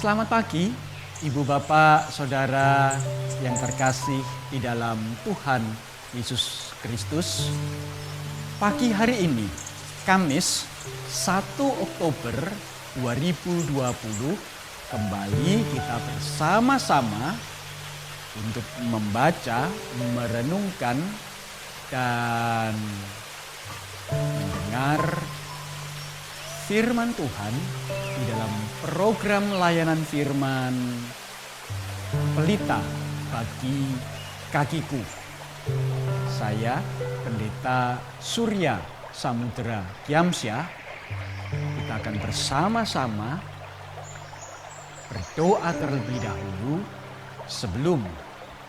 Selamat pagi, Ibu Bapak, Saudara yang terkasih di dalam Tuhan Yesus Kristus. Pagi hari ini, Kamis 1 Oktober 2020, kembali kita bersama-sama untuk membaca, merenungkan, dan mendengar firman Tuhan di dalam program layanan firman Pelita Bagi Kakiku. Saya Pendeta Surya Samudra Giamsyah. Kita akan bersama-sama berdoa terlebih dahulu sebelum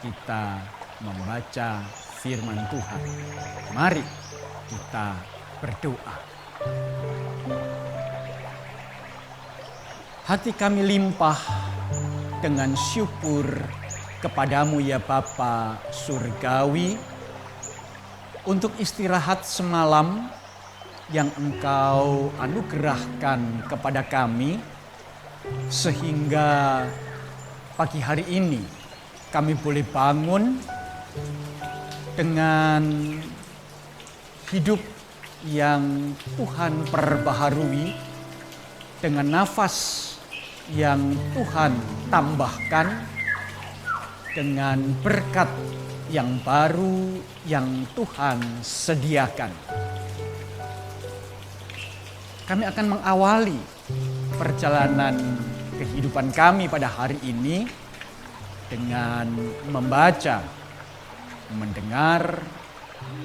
kita membaca firman Tuhan. Mari kita berdoa. Hati kami limpah dengan syukur kepadamu ya Bapa Surgawi untuk istirahat semalam yang Engkau anugerahkan kepada kami, sehingga pagi hari ini kami boleh bangun dengan hidup yang Tuhan perbaharui, dengan nafas yang Tuhan tambahkan, dengan berkat yang baru yang Tuhan sediakan. Kami akan mengawali perjalanan kehidupan kami pada hari ini dengan membaca, mendengar,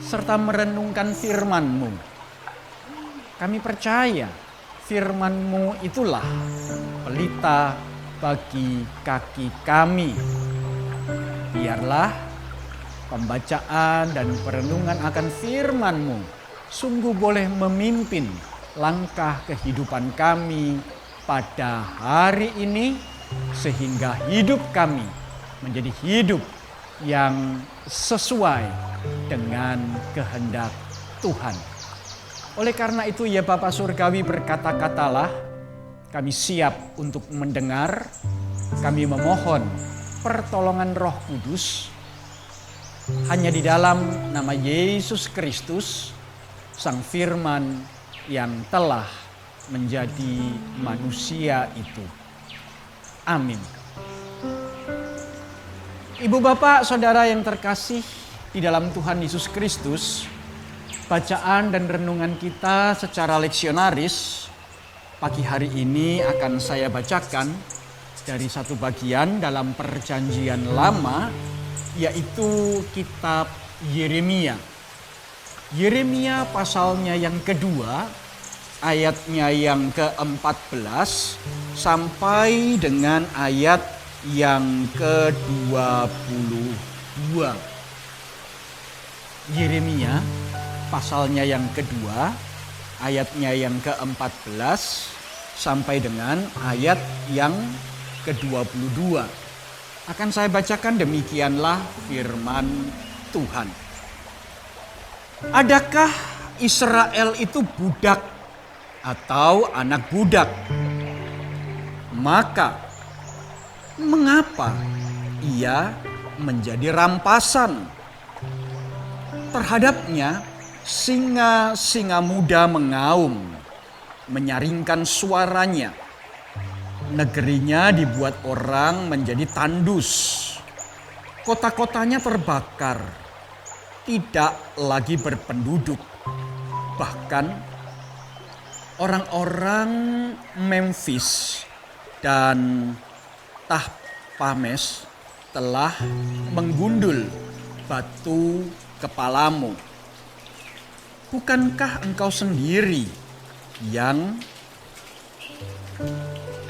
serta merenungkan firman-Mu. Kami percaya firman-Mu itulah pelita bagi kaki kami. Biarlah pembacaan dan perenungan akan firman-Mu sungguh boleh memimpin langkah kehidupan kami pada hari ini, sehingga hidup kami menjadi hidup yang sesuai dengan kehendak Tuhan. Oleh karena itu ya Bapa Surgawi, berkata-katalah, kami siap untuk mendengar. Kami memohon pertolongan Roh Kudus. Hanya di dalam nama Yesus Kristus, Sang Firman yang telah menjadi manusia itu. Amin. Ibu Bapak Saudara yang terkasih di dalam Tuhan Yesus Kristus, bacaan dan renungan kita secara leksionaris pagi hari ini akan saya bacakan dari satu bagian dalam Perjanjian Lama, yaitu kitab Yeremia. Yeremia pasalnya yang kedua, ayatnya yang ke-14 sampai dengan ayat yang ke-22. Yeremia pasalnya yang kedua, ayatnya yang ke-14 sampai dengan ayat yang ke-22. Akan saya bacakan, demikianlah firman Tuhan. Adakah Israel itu budak atau anak budak? Maka mengapa ia menjadi rampasan? Terhadapnya singa-singa muda mengaum, menyaringkan suaranya. Negerinya dibuat orang menjadi tandus. Kota-kotanya terbakar, tidak lagi berpenduduk. Bahkan orang-orang Memphis dan Tahpanes telah menggundul batu kepalamu. Bukankah engkau sendiri yang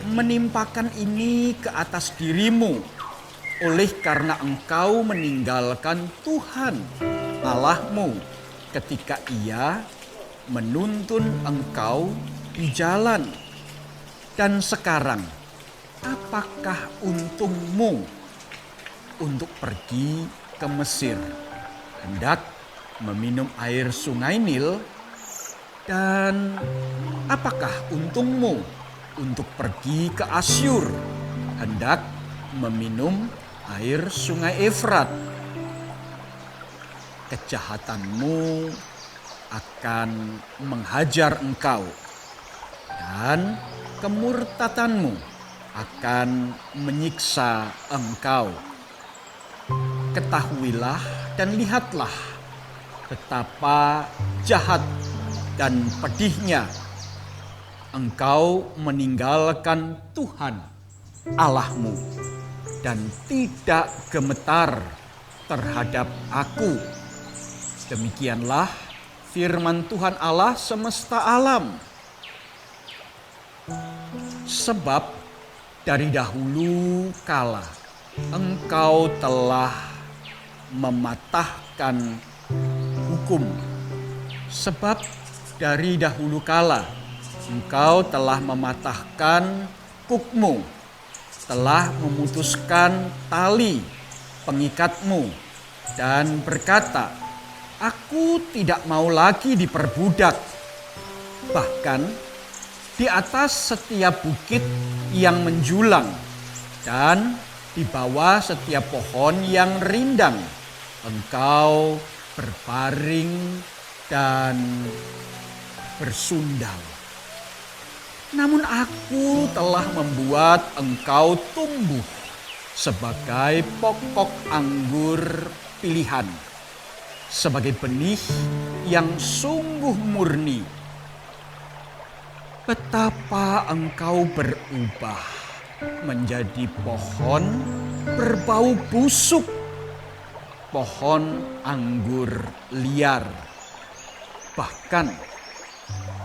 menimpakan ini ke atas dirimu, oleh karena engkau meninggalkan Tuhan Allahmu ketika Ia menuntun engkau di jalan? Dan sekarang, apakah untungmu untuk pergi ke Mesir, hendak meminum air sungai Nil? Dan apakah untungmu untuk pergi ke Asyur, hendak meminum air sungai Efrat. Kejahatanmu akan menghajar engkau, dan kemurtadanmu akan menyiksa engkau. Ketahuilah dan lihatlah betapa jahat dan pedihnya engkau meninggalkan Tuhan Allahmu dan tidak gemetar terhadap Aku. Demikianlah firman Tuhan Allah semesta alam. Sebab dari dahulu kala engkau telah mematahkan hukum. Sebab dari dahulu kala engkau telah mematahkan kukmu, telah memutuskan tali pengikatmu, dan berkata, Aku tidak mau lagi diperbudak. Bahkan di atas setiap bukit yang menjulang dan di bawah setiap pohon yang rindang, engkau berbaring dan bersundal. Namun Aku telah membuat engkau tumbuh sebagai pokok anggur pilihan, sebagai benih yang sungguh murni. Betapa engkau berubah menjadi pohon berbau busuk, pohon anggur liar. Bahkan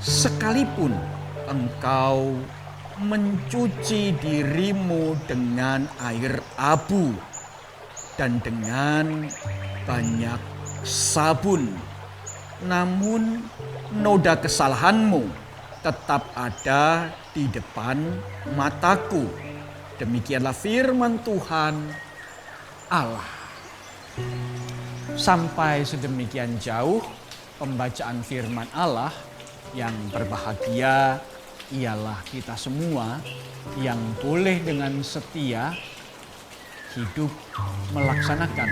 sekalipun engkau mencuci dirimu dengan air abu dan dengan banyak sabun, namun noda kesalahanmu tetap ada di depan mataku. Demikianlah firman Tuhan Allah. Sampai sedemikian jauh pembacaan firman Allah. Yang berbahagia ialah kita semua yang boleh dengan setia hidup melaksanakan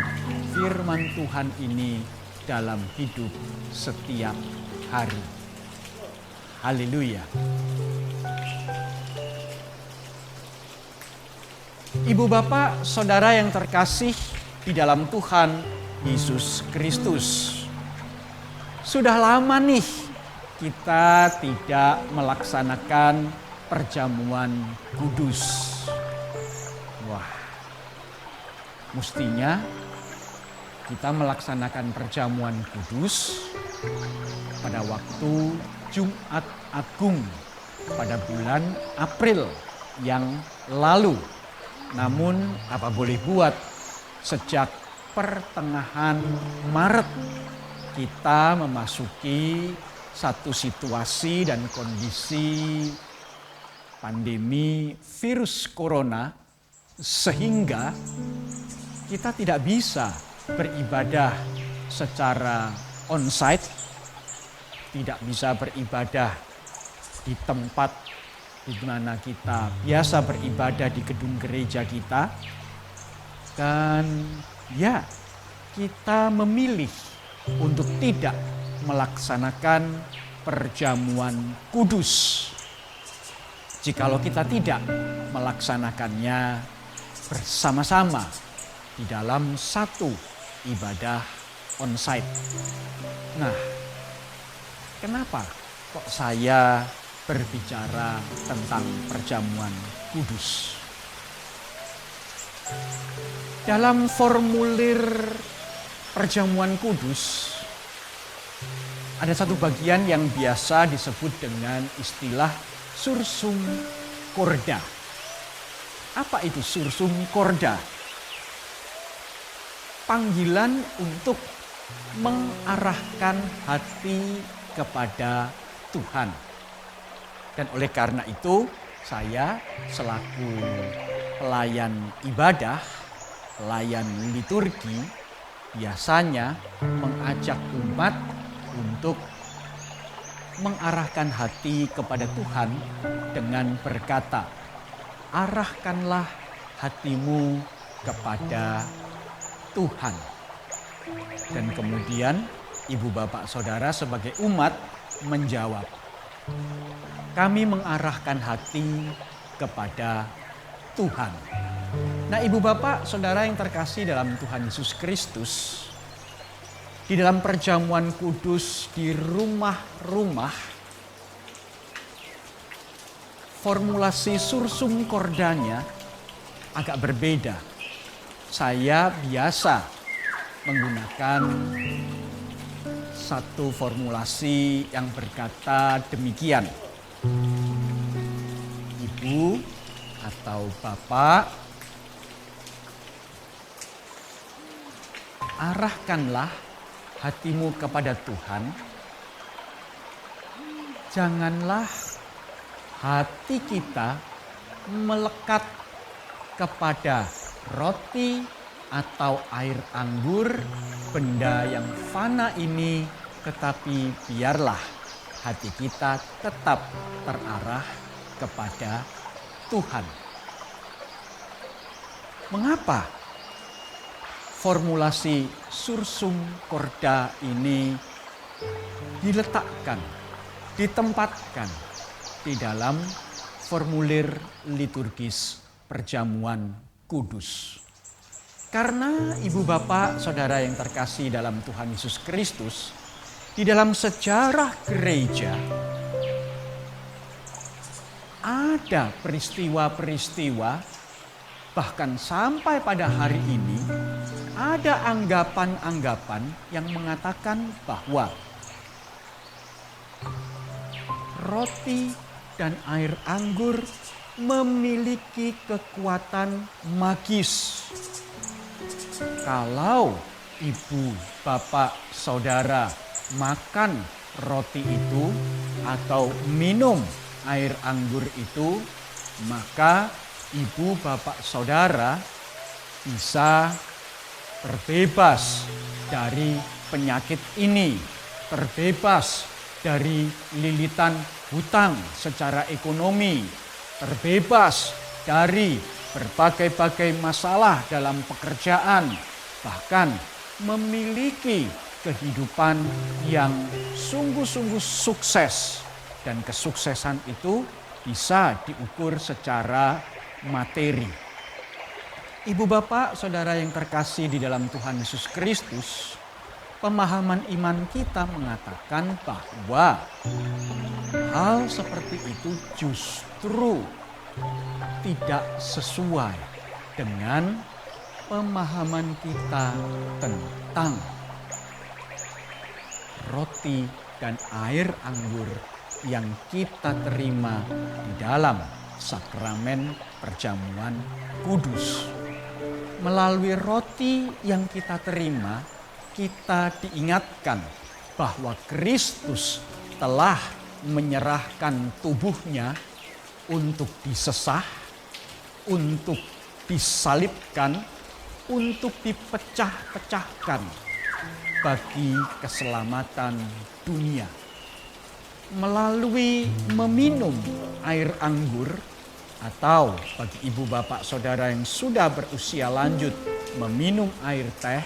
firman Tuhan ini dalam hidup setiap hari. Haleluya. Ibu bapak, saudara yang terkasih di dalam Tuhan Yesus Kristus. Sudah lama nih kita tidak melaksanakan perjamuan kudus. Wah, mestinya kita melaksanakan perjamuan kudus pada waktu Jumat Agung pada bulan April yang lalu. Namun apa boleh buat, sejak pertengahan Maret kita memasuki satu situasi dan kondisi pandemi virus corona, sehingga kita tidak bisa beribadah secara onsite, tidak bisa beribadah di tempat di mana kita biasa beribadah di gedung gereja kita. Dan ya, kita memilih untuk tidak melaksanakan perjamuan kudus. Jikalau kita tidak melaksanakannya bersama-sama di dalam satu ibadah onsite. Nah, kenapa kok saya berbicara tentang perjamuan kudus? Dalam formulir perjamuan kudus ada satu bagian yang biasa disebut dengan istilah sursum corda. Apa itu sursum corda? Panggilan untuk mengarahkan hati kepada Tuhan. Dan oleh karena itu, saya selaku pelayan ibadah, pelayan liturgi, biasanya mengajak umat untuk mengarahkan hati kepada Tuhan dengan berkata, arahkanlah hatimu kepada Tuhan. Dan kemudian ibu bapak saudara sebagai umat menjawab, kami mengarahkan hati kepada Tuhan. Nah, ibu bapak saudara yang terkasih dalam Tuhan Yesus Kristus, di dalam perjamuan kudus di rumah-rumah, formulasi sursum kordanya agak berbeda. Saya biasa menggunakan satu formulasi yang berkata demikian. Ibu atau bapak, arahkanlah hatimu kepada Tuhan. Janganlah hati kita melekat kepada roti atau air anggur, benda yang fana ini, tetapi biarlah hati kita tetap terarah kepada Tuhan. Mengapa formulasi sursum corda ini diletakkan, ditempatkan di dalam formulir liturgis perjamuan kudus? Karena ibu bapak saudara yang terkasih dalam Tuhan Yesus Kristus, di dalam sejarah gereja ada peristiwa-peristiwa, bahkan sampai pada hari ini ada anggapan-anggapan yang mengatakan bahwa roti dan air anggur memiliki kekuatan magis. Kalau ibu, bapak, saudara makan roti itu atau minum air anggur itu, maka ibu, bapak, saudara bisa terbebas dari penyakit ini, terbebas dari lilitan hutang secara ekonomi, terbebas dari berbagai-bagai masalah dalam pekerjaan, bahkan memiliki kehidupan yang sungguh-sungguh sukses. Dan kesuksesan itu bisa diukur secara materi. Ibu bapak saudara yang terkasih di dalam Tuhan Yesus Kristus, pemahaman iman kita mengatakan bahwa hal seperti itu justru tidak sesuai dengan pemahaman kita tentang roti dan air anggur yang kita terima di dalam sakramen perjamuan kudus. Melalui roti yang kita terima, kita diingatkan bahwa Kristus telah menyerahkan tubuhnya untuk disesah, untuk disalibkan, untuk dipecah-pecahkan bagi keselamatan dunia. Melalui meminum air anggur, atau bagi ibu bapak saudara yang sudah berusia lanjut meminum air teh,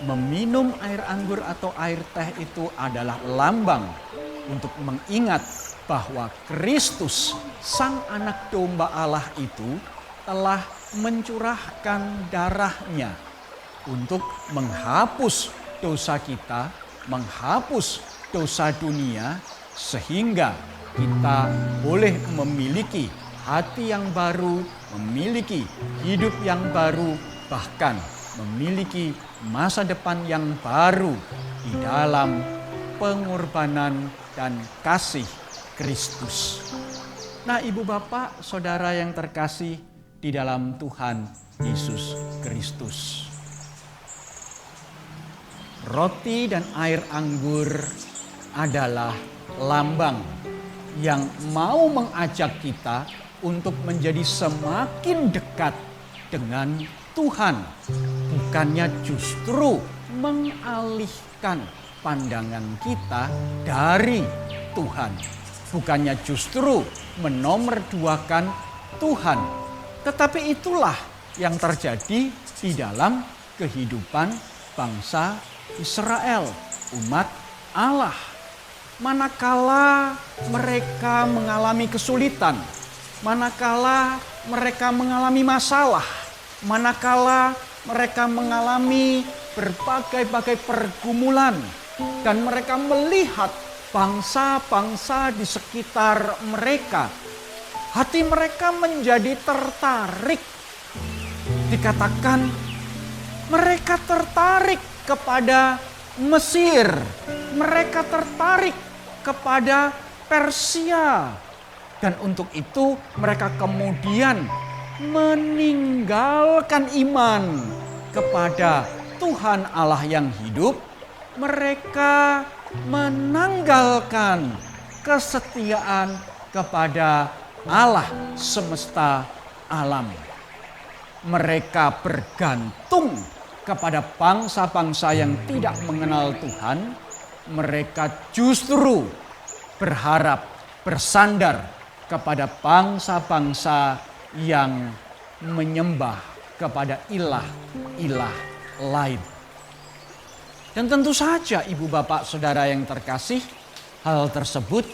meminum air anggur atau air teh itu adalah lambang untuk mengingat bahwa Kristus, Sang Anak Domba Allah itu telah mencurahkan darahnya untuk menghapus dosa kita, menghapus dosa dunia, sehingga kita boleh memiliki hati yang baru, memiliki hidup yang baru, bahkan memiliki masa depan yang baru di dalam pengorbanan dan kasih Kristus. Nah, ibu bapak saudara yang terkasih di dalam Tuhan Yesus Kristus, roti dan air anggur adalah lambang yang mau mengajak kita untuk menjadi semakin dekat dengan Tuhan, bukannya justru mengalihkan pandangan kita dari Tuhan, bukannya justru menomorduakan Tuhan. Tetapi itulah yang terjadi di dalam kehidupan bangsa Israel, umat Allah. Manakala mereka mengalami kesulitan, manakala mereka mengalami masalah, manakala mereka mengalami berbagai-bagai pergumulan, dan mereka melihat bangsa-bangsa di sekitar mereka, hati mereka menjadi tertarik. Dikatakan mereka tertarik kepada Mesir, mereka tertarik kepada Persia, dan untuk itu mereka kemudian meninggalkan iman kepada Tuhan Allah yang hidup. Mereka menanggalkan kesetiaan kepada Allah semesta alam. Mereka bergantung kepada bangsa-bangsa yang tidak mengenal Tuhan. Mereka justru berharap bersandar kepada bangsa-bangsa yang menyembah kepada ilah-ilah lain. Dan tentu saja ibu bapak saudara yang terkasih, hal tersebut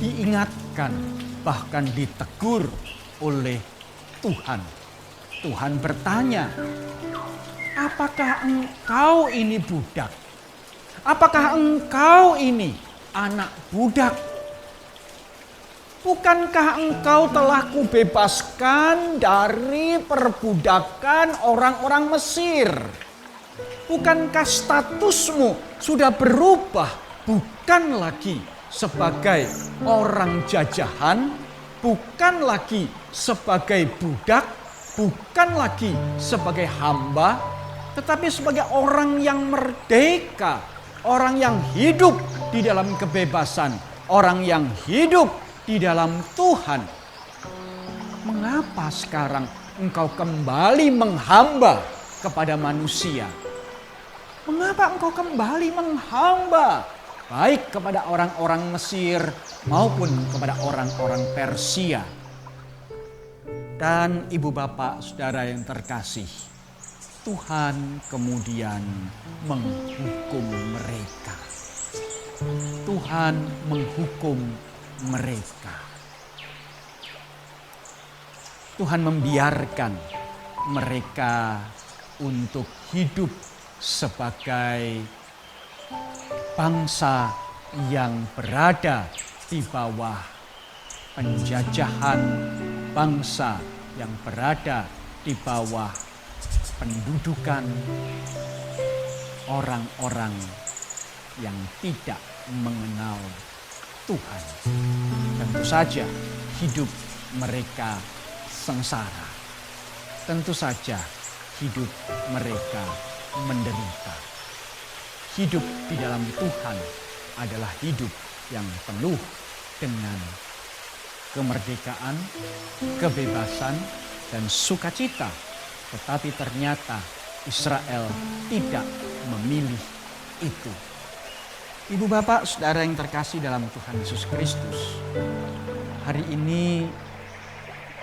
diingatkan, bahkan ditegur oleh Tuhan. Tuhan bertanya, apakah engkau ini budak? Apakah engkau ini anak budak? Bukankah engkau telah kubebaskan dari perbudakan orang-orang Mesir? Bukankah statusmu sudah berubah? Bukan lagi sebagai orang jajahan, bukan lagi sebagai budak, bukan lagi sebagai hamba, tetapi sebagai orang yang merdeka, orang yang hidup di dalam kebebasan, orang yang hidup di dalam Tuhan. Mengapa sekarang engkau kembali menghamba kepada manusia? Mengapa engkau kembali menghamba baik kepada orang-orang Mesir maupun kepada orang-orang Persia? Dan ibu bapak saudara yang terkasih, Tuhan kemudian menghukum mereka. Tuhan menghukum mereka. Tuhan membiarkan mereka untuk hidup sebagai bangsa yang berada di bawah penjajahan, bangsa yang berada di bawah pendudukan orang-orang yang tidak mengenal Tuhan. Tentu saja hidup mereka sengsara. Tentu saja hidup mereka menderita. Hidup di dalam Tuhan adalah hidup yang penuh dengan kemerdekaan, kebebasan, dan sukacita. Tetapi ternyata Israel tidak memilih itu. Ibu bapak saudara yang terkasih dalam Tuhan Yesus Kristus, hari ini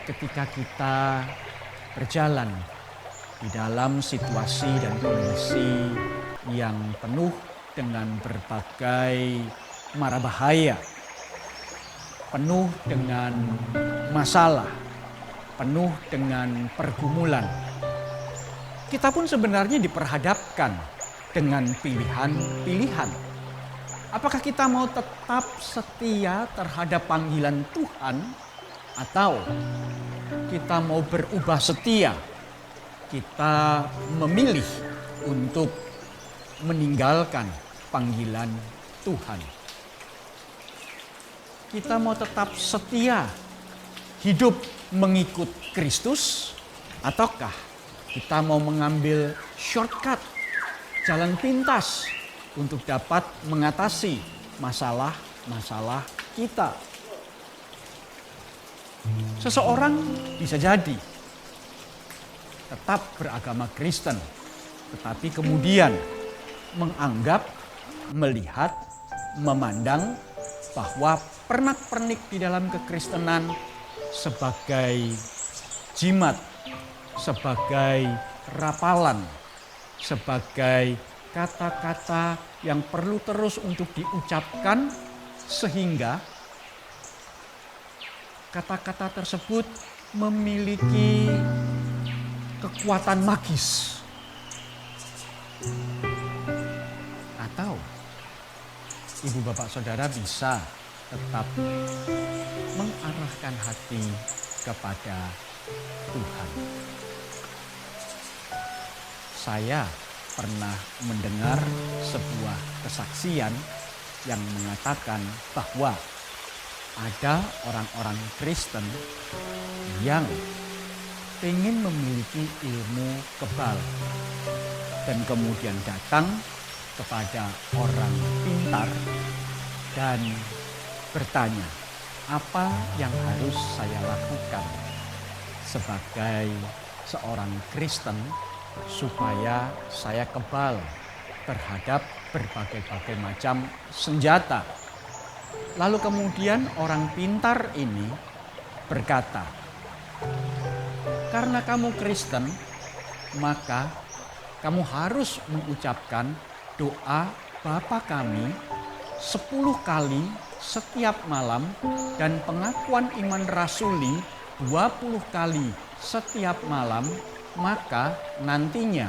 ketika kita berjalan di dalam situasi dan kondisi yang penuh dengan berbagai mara bahaya, penuh dengan masalah, penuh dengan pergumulan, kita pun sebenarnya diperhadapkan dengan pilihan-pilihan. Apakah kita mau tetap setia terhadap panggilan Tuhan, atau kita mau berubah setia? Kita memilih untuk meninggalkan panggilan Tuhan. Kita mau tetap setia hidup mengikut Kristus, ataukah kita mau mengambil shortcut, jalan pintas untuk dapat mengatasi masalah-masalah kita? Seseorang bisa jadi tetap beragama Kristen, tetapi kemudian menganggap, melihat, memandang bahwa pernak-pernik di dalam kekristenan sebagai jimat, sebagai rapalan, sebagai kata-kata yang perlu terus untuk diucapkan, sehingga kata-kata tersebut memiliki kekuatan magis. Atau ibu bapak saudara bisa tetap mengarahkan hati kepada Tuhan. Saya pernah mendengar sebuah kesaksian yang mengatakan bahwa ada orang-orang Kristen yang ingin memiliki ilmu kebal dan kemudian datang kepada orang pintar dan bertanya, apa yang harus saya lakukan sebagai seorang Kristen supaya saya kebal terhadap berbagai-bagai macam senjata. Lalu kemudian orang pintar ini berkata, karena kamu Kristen, maka kamu harus mengucapkan doa Bapa kami 10 kali setiap malam dan pengakuan iman rasuli 20 kali setiap malam, maka nantinya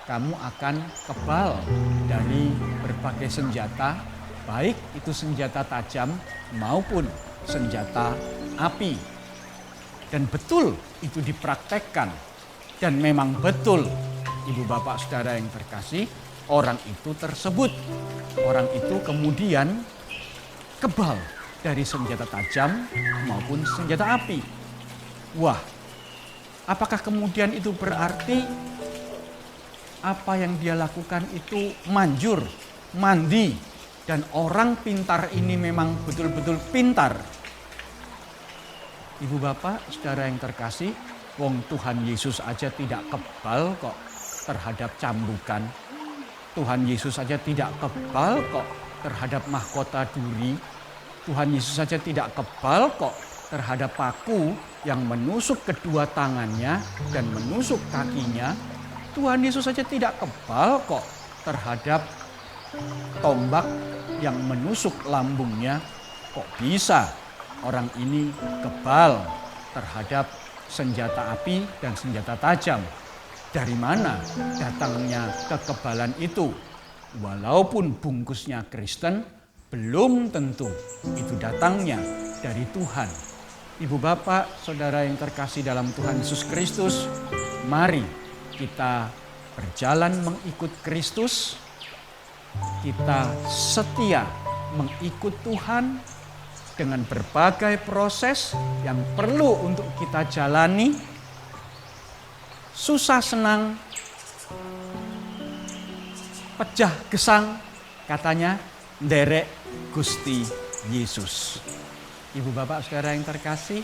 kamu akan kebal dari berbagai senjata, baik itu senjata tajam maupun senjata api. Dan betul itu dipraktekkan. Dan memang betul, ibu bapak saudara yang terkasih, orang itu tersebut. Orang itu kemudian kebal dari senjata tajam maupun senjata api. Wah, apakah kemudian itu berarti apa yang dia lakukan itu manjur, mandi, dan orang pintar ini memang betul-betul pintar? Ibu bapak, saudara yang terkasih, wong Tuhan Yesus aja tidak kebal kok terhadap cambukan. Tuhan Yesus saja tidak kebal kok terhadap mahkota duri. Tuhan Yesus saja tidak kebal kok terhadap paku yang menusuk kedua tangannya dan menusuk kakinya. Tuhan Yesus saja tidak kebal kok terhadap tombak yang menusuk lambungnya. Kok bisa orang ini kebal terhadap senjata api dan senjata tajam? Dari mana datangnya kekebalan itu? Walaupun bungkusnya Kristen, belum tentu itu datangnya dari Tuhan. Ibu bapak, saudara yang terkasih dalam Tuhan Yesus Kristus, mari kita berjalan mengikut Kristus. Kita setia mengikut Tuhan dengan berbagai proses yang perlu untuk kita jalani. Susah senang, pecah gesang, katanya nderek Gusti Yesus. Ibu bapak saudara yang terkasih,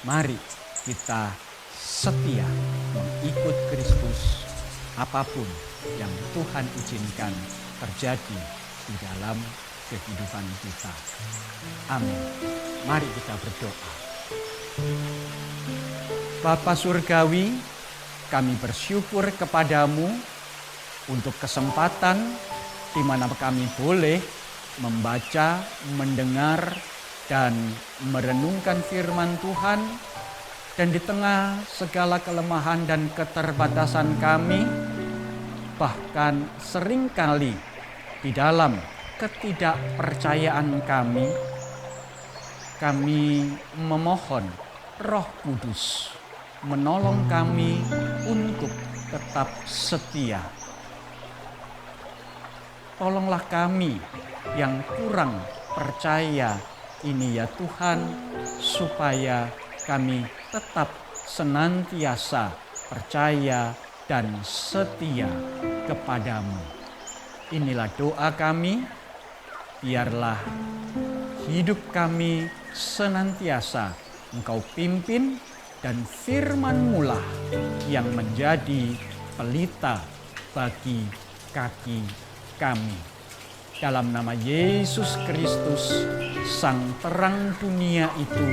mari kita setia mengikut Kristus apapun yang Tuhan izinkan terjadi di dalam kehidupan kita. Amin. Mari kita berdoa. Bapa Surgawi, kami bersyukur kepadamu untuk kesempatan di mana kami boleh membaca, mendengar, dan merenungkan firman Tuhan. Dan di tengah segala kelemahan dan keterbatasan kami, bahkan seringkali di dalam ketidakpercayaan kami memohon Roh Kudus menolong kami untuk tetap setia. Tolonglah kami yang kurang percaya ini ya Tuhan, supaya kami tetap senantiasa percaya dan setia kepadamu. Inilah doa kami, biarlah hidup kami senantiasa Engkau pimpin, dan firman-Mu lah yang menjadi pelita bagi kaki kami. Dalam nama Yesus Kristus, Sang terang dunia itu,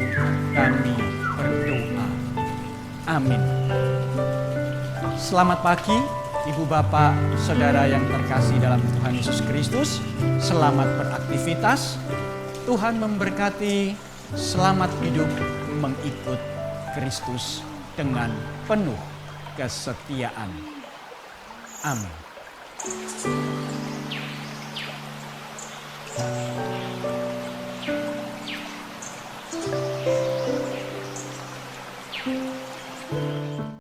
kami berdoa. Amin. Selamat pagi, Ibu Bapak, Saudara yang terkasih dalam Tuhan Yesus Kristus. Selamat beraktivitas. Tuhan memberkati. Selamat hidup mengikut Kristus dengan penuh kesetiaan. Amin.